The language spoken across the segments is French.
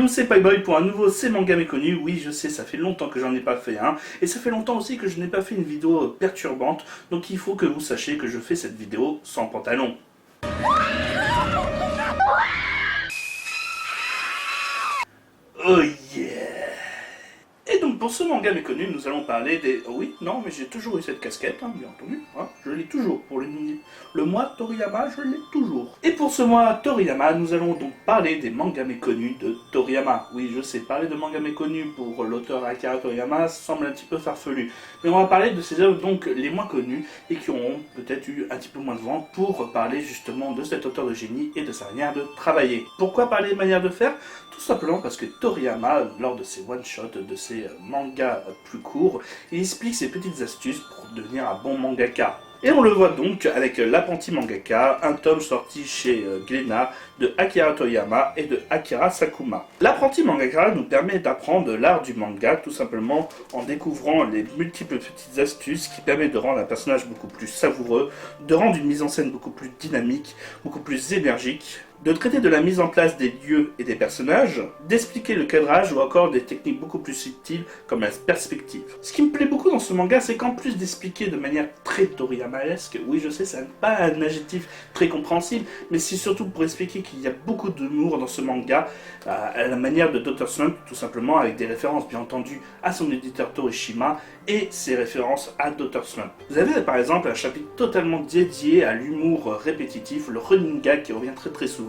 Salut, c'est Payboy pour un nouveau C'est Manga Méconnu. Oui, je sais, ça fait longtemps que j'en ai pas fait un. Et ça fait longtemps aussi que je n'ai pas fait une vidéo perturbante. Donc il faut que vous sachiez que je fais cette vidéo sans pantalon. Oh yeah! Et donc pour ce manga méconnu, nous allons parler des... Oh oui, non, mais j'ai toujours eu cette casquette, hein, bien entendu. Hein, je l'ai toujours. Pour le mois Toriyama, je l'ai toujours. Et pour ce mois Toriyama, nous allons donc parler des mangas méconnus de Toriyama. Oui, je sais, parler de mangas méconnus pour l'auteur Akira Toriyama semble un petit peu farfelu. Mais on va parler de ces œuvres donc les moins connues et qui auront peut-être eu un petit peu moins de vent pour parler justement de cet auteur de génie et de sa manière de travailler. Pourquoi parler de manière de faire ? Tout simplement parce que Toriyama, lors de ses one-shots, de ses mangas plus courts, il explique ses petites astuces pour devenir un bon mangaka. Et on le voit donc avec L'apprenti mangaka, un tome sorti chez Glénat de Akira Toriyama et de Akira Sakuma. L'apprenti mangaka nous permet d'apprendre l'art du manga tout simplement en découvrant les multiples petites astuces qui permettent de rendre un personnage beaucoup plus savoureux, de rendre une mise en scène beaucoup plus dynamique, beaucoup plus énergique, de traiter de la mise en place des lieux et des personnages, d'expliquer le cadrage ou encore des techniques beaucoup plus subtiles comme la perspective. Ce qui me plaît beaucoup dans ce manga, c'est qu'en plus d'expliquer de manière très Toriyamaesque, oui je sais, ça n'est pas un adjectif très compréhensible, mais c'est surtout pour expliquer qu'il y a beaucoup d'humour dans ce manga, à la manière de Dr. Slump, tout simplement avec des références bien entendu à son éditeur Torishima et ses références à Dr. Slump. Vous avez par exemple un chapitre totalement dédié à l'humour répétitif, le running gag qui revient très souvent,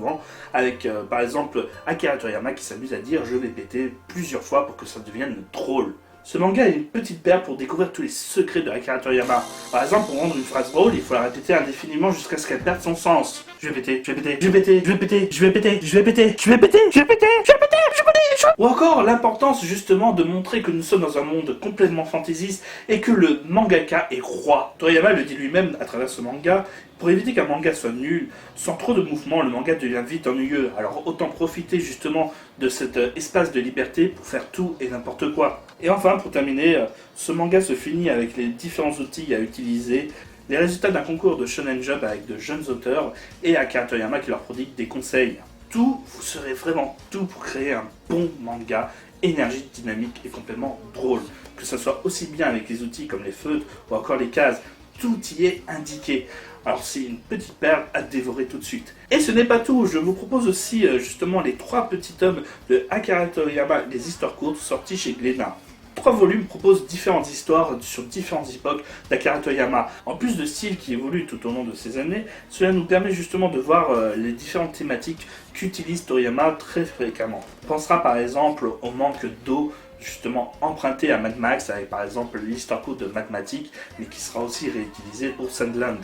avec par exemple Akira Toriyama qui s'amuse à dire « je vais péter » plusieurs fois pour que ça devienne drôle. Ce manga est une petite perle pour découvrir tous les secrets de Akira Toriyama. Par exemple, pour rendre une phrase drôle, il faut la répéter indéfiniment jusqu'à ce qu'elle perde son sens. Je vais péter, je vais péter, je vais péter, je vais péter, je vais péter, je vais péter, je vais péter, je vais péter, je vais péter, je vais péter. Ou encore l'importance justement de montrer que nous sommes dans un monde complètement fantaisiste et que le mangaka est roi. Toriyama le dit lui-même à travers ce manga. Pour éviter qu'un manga soit nul, sans trop de mouvement, le manga devient vite ennuyeux. Alors autant profiter justement de cet espace de liberté pour faire tout et n'importe quoi. Et enfin, pour terminer, ce manga se finit avec les différents outils à utiliser, les résultats d'un concours de Shonen Jump avec de jeunes auteurs et Akira Toriyama qui leur prodigue des conseils. Tout, vous serez vraiment tout pour créer un bon manga, énergique, dynamique et complètement drôle. Que ce soit aussi bien avec les outils comme les feutres ou encore les cases. Tout y est indiqué. Alors c'est une petite perle à dévorer tout de suite. Et ce n'est pas tout, je vous propose aussi justement les 3 petits tomes de Akira Toriyama, les histoires courtes sorties chez Glénat. 3 volumes proposent différentes histoires sur différentes époques d'Akira Toriyama. En plus de styles qui évoluent tout au long de ces années, cela nous permet justement de voir les différentes thématiques qu'utilise Toriyama très fréquemment. On pensera par exemple au manque d'eau, justement emprunté à Mad Max, avec par exemple l'histoire courte de Mathematique, mais qui sera aussi réutilisée pour Sandland.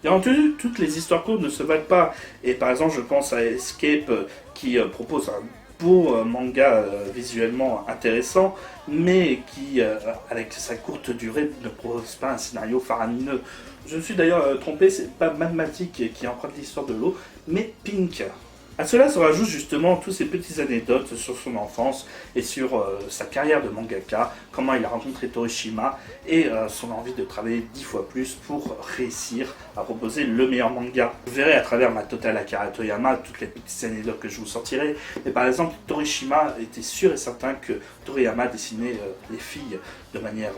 Bien entendu, toutes les histoires courtes ne se valent pas, et par exemple je pense à Escape qui propose un beau manga visuellement intéressant, mais qui, avec sa courte durée, ne propose pas un scénario faramineux. Je me suis d'ailleurs trompé, c'est pas Mathematique qui emprunte l'histoire de l'eau, mais Pink. À cela se rajoutent justement tous ces petites anecdotes sur son enfance et sur sa carrière de mangaka, comment il a rencontré Torishima et son envie de travailler 10 fois plus pour réussir à proposer le meilleur manga. Vous verrez à travers ma totale Akira Toriyama toutes les petites anecdotes que je vous sortirai. Et par exemple, Torishima était sûr et certain que Toriyama dessinait les filles de manière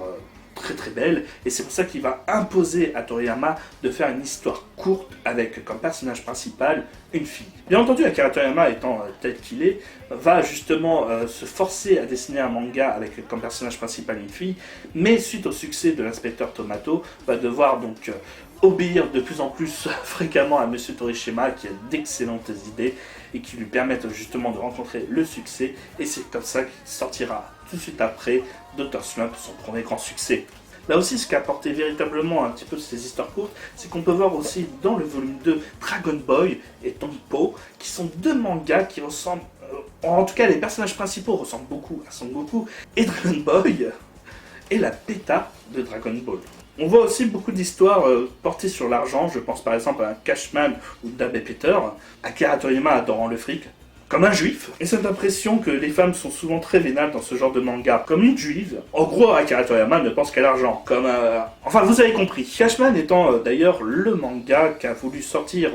très belle, et c'est pour ça qu'il va imposer à Toriyama de faire une histoire courte avec comme personnage principal une fille. Bien entendu, Akira Toriyama étant tel qu'il est, va justement se forcer à dessiner un manga avec comme personnage principal une fille, mais suite au succès de l'inspecteur Tomato, va devoir donc obéir de plus en plus fréquemment à Monsieur Torishima qui a d'excellentes idées et qui lui permettent justement de rencontrer le succès, et c'est comme ça qu'il sortira tout de suite après Dr. Slump, son premier grand succès. Là aussi, ce qu'a apporté véritablement un petit peu ces histoires courtes, c'est qu'on peut voir aussi dans le volume 2 Dragon Boy et Tompo, qui sont 2 mangas qui ressemblent, en tout cas les personnages principaux ressemblent beaucoup à Son Goku, et Dragon Boy est la bêta de Dragon Ball. On voit aussi beaucoup d'histoires portées sur l'argent, je pense par exemple à Cashman ou Dab et Peter, Akira Toriyama adorant le fric, comme un juif. Et cette impression que les femmes sont souvent très vénales dans ce genre de manga, comme une juive. En gros, Akira Toriyama ne pense qu'à l'argent, comme enfin, vous avez compris. Cashman étant d'ailleurs le manga qu'a voulu sortir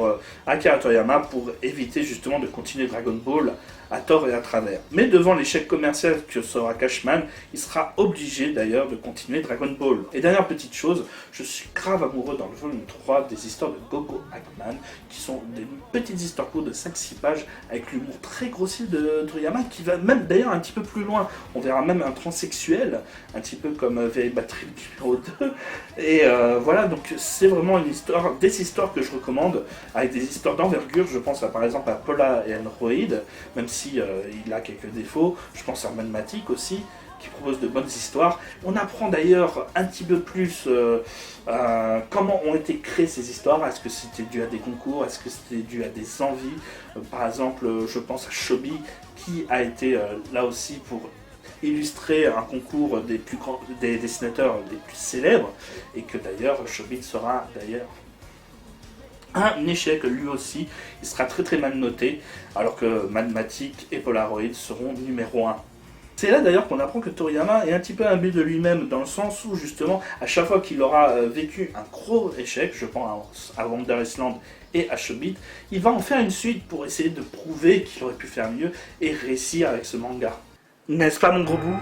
Akira Toriyama pour éviter justement de continuer Dragon Ball à tort et à travers. Mais devant l'échec commercial que sera Cashman, il sera obligé d'ailleurs de continuer Dragon Ball. Et dernière petite chose, je suis grave amoureux dans le volume 3 des histoires de Gogo Hackman, qui sont des petites histoires courtes de 5-6 pages, avec l'humour très grossier de Toriyama, qui va même d'ailleurs un petit peu plus loin. On verra même un transsexuel, un petit peu comme Vieille Batterie numéro 2. Et voilà, donc c'est vraiment une histoire, des histoires que je recommande, avec des histoires d'envergure. Je pense par exemple à Paula et Android, même si il a quelques défauts. Je pense à Manmatic aussi, qui propose de bonnes histoires. On apprend d'ailleurs un petit peu plus comment ont été créées ces histoires. Est-ce que c'était dû à des concours? Est-ce que c'était dû à des envies? Par exemple, je pense à Shobi, qui a été là aussi pour illustrer un concours des plus grands, des dessinateurs les plus célèbres, et que d'ailleurs Shobi sera d'ailleurs un échec lui aussi. Il sera très très mal noté, alors que Manmatic et Polaroid seront numéro 1. C'est là d'ailleurs qu'on apprend que Toriyama est un petit peu imbu de lui-même, dans le sens où justement, à chaque fois qu'il aura vécu un gros échec, je pense à Wonder Island et à Shobit, il va en faire une suite pour essayer de prouver qu'il aurait pu faire mieux et réussir avec ce manga. N'est-ce pas mon gros bout?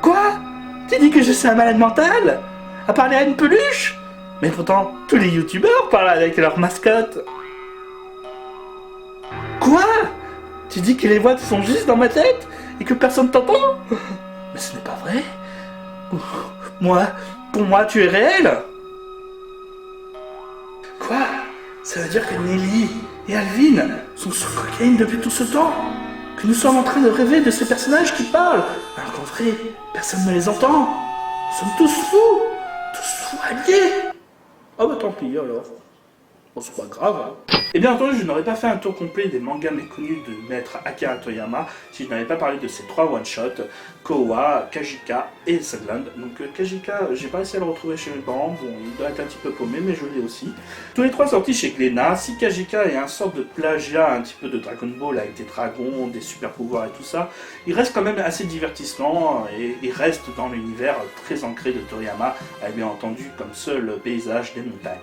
Quoi? Tu dis que je suis un malade mental? À parler à une peluche? Mais pourtant, tous les youtubeurs parlent avec leur mascotte. Quoi? Tu dis que les voix sont juste dans ma tête et que personne t'entend? Mais ce n'est pas vrai. Pour moi, tu es réel. Quoi? Ça veut dire que Nelly et Alvin sont sous cocaïne depuis tout ce temps? Que nous sommes en train de rêver de ces personnages qui parlent, alors qu'en vrai, personne ne les entend. Nous sommes tous fous alliés. Ah bah tant pis alors. Bon, c'est pas grave. Hein. Et bien entendu, je n'aurais pas fait un tour complet des mangas méconnus de maître Akira Toriyama si je n'avais pas parlé de ces 3 one-shots, Kowa, Kajika et Sunland. Donc Kajika, j'ai pas réussi à le retrouver chez mes parents, bon, il doit être un petit peu paumé, mais je l'ai aussi. Tous les 3 sortis chez Glénat. Si Kajika est un sorte de plagiat un petit peu de Dragon Ball avec des dragons, des super pouvoirs et tout ça, il reste quand même assez divertissant et il reste dans l'univers très ancré de Toriyama, avec bien entendu comme seul paysage des montagnes.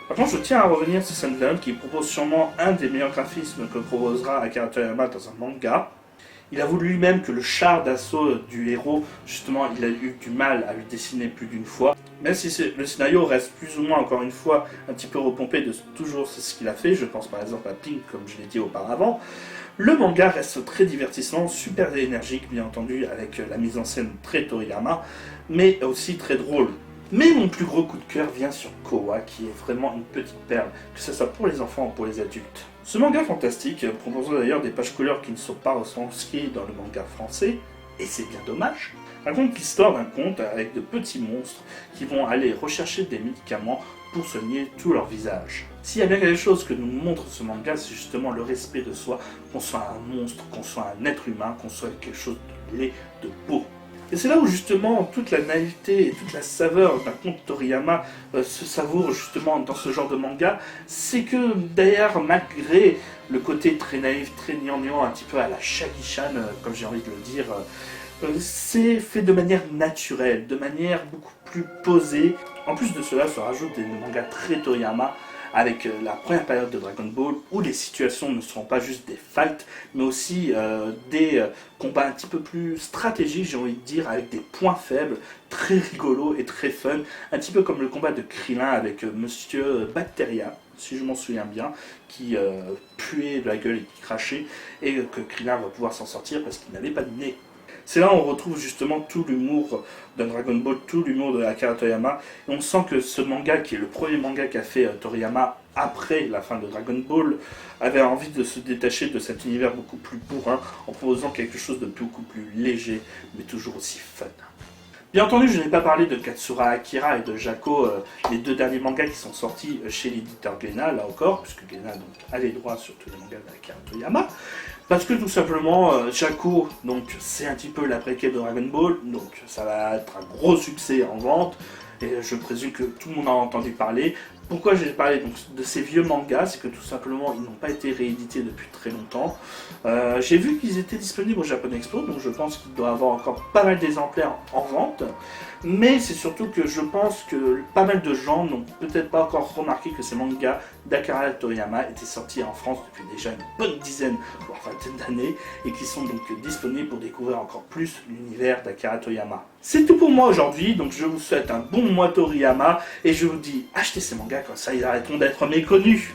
Par contre, je tiens à revenir sur Sunland qui propose sûrement un des meilleurs graphismes que proposera Akira Toriyama dans un manga. Il avoue lui-même que le char d'assaut du héros, justement, il a eu du mal à le dessiner plus d'une fois. Même si le scénario reste plus ou moins, encore une fois, un petit peu repompé de toujours ce qu'il a fait, je pense par exemple à Pink, comme je l'ai dit auparavant, le manga reste très divertissant, super énergique, bien entendu, avec la mise en scène très Toriyama, mais aussi très drôle. Mais mon plus gros coup de cœur vient sur Kowa, qui est vraiment une petite perle, que ce soit pour les enfants ou pour les adultes. Ce manga fantastique proposera d'ailleurs des pages couleurs qui ne sont pas retranscrites dans le manga français, et c'est bien dommage. Raconte l'histoire d'un conte avec de petits monstres qui vont aller rechercher des médicaments pour soigner tout leur visage. S'il y a bien quelque chose que nous montre ce manga, c'est justement le respect de soi, qu'on soit un monstre, qu'on soit un être humain, qu'on soit quelque chose de laid, de beau. Et c'est là où justement toute la naïveté et toute la saveur d'un conte Toriyama se savoure justement dans ce genre de manga. C'est que d'ailleurs, malgré le côté très naïf, très gnangnan, un petit peu à la Shaggy-chan, comme j'ai envie de le dire, c'est fait de manière naturelle, de manière beaucoup plus posée. En plus de cela, se rajoutent des mangas très Toriyama, avec la première période de Dragon Ball, où les situations ne seront pas juste des fights, mais aussi des combats un petit peu plus stratégiques, j'ai envie de dire, avec des points faibles, très rigolos et très fun, un petit peu comme le combat de Krillin avec Monsieur Bacteria, si je m'en souviens bien, qui puait de la gueule et qui crachait, et que Krillin va pouvoir s'en sortir parce qu'il n'avait pas de nez. C'est là où on retrouve justement tout l'humour d'un Dragon Ball, tout l'humour de Akira Toriyama. Et on sent que ce manga, qui est le premier manga qu'a fait Toriyama après la fin de Dragon Ball, avait envie de se détacher de cet univers beaucoup plus bourrin en proposant quelque chose de beaucoup plus léger, mais toujours aussi fun. Bien entendu, je n'ai pas parlé de Katsura Akira et de Jaco, les 2 derniers mangas qui sont sortis chez l'éditeur Glénat, là encore, puisque Glénat donc, a les droits sur tous les mangas d'Akira Toriyama. Parce que tout simplement, Jaco, donc c'est un petit peu la préquelle de Dragon Ball, donc ça va être un gros succès en vente, et je présume que tout le monde en a entendu parler, Pourquoi j'ai parlé donc de ces vieux mangas, c'est que tout simplement ils n'ont pas été réédités depuis très longtemps. J'ai vu qu'ils étaient disponibles au Japan Expo, donc je pense qu'il doit y avoir encore pas mal d'exemplaires en vente. Mais c'est surtout que je pense que pas mal de gens n'ont peut-être pas encore remarqué que ces mangas d'Akira Toriyama étaient sortis en France depuis déjà une bonne dizaine, voire vingtaine d'années, et qui sont donc disponibles pour découvrir encore plus l'univers d'Akira Toriyama. C'est tout pour moi aujourd'hui, donc je vous souhaite un bon mois Toriyama, et je vous dis achetez ces mangas comme ça ils arrêteront d'être méconnus.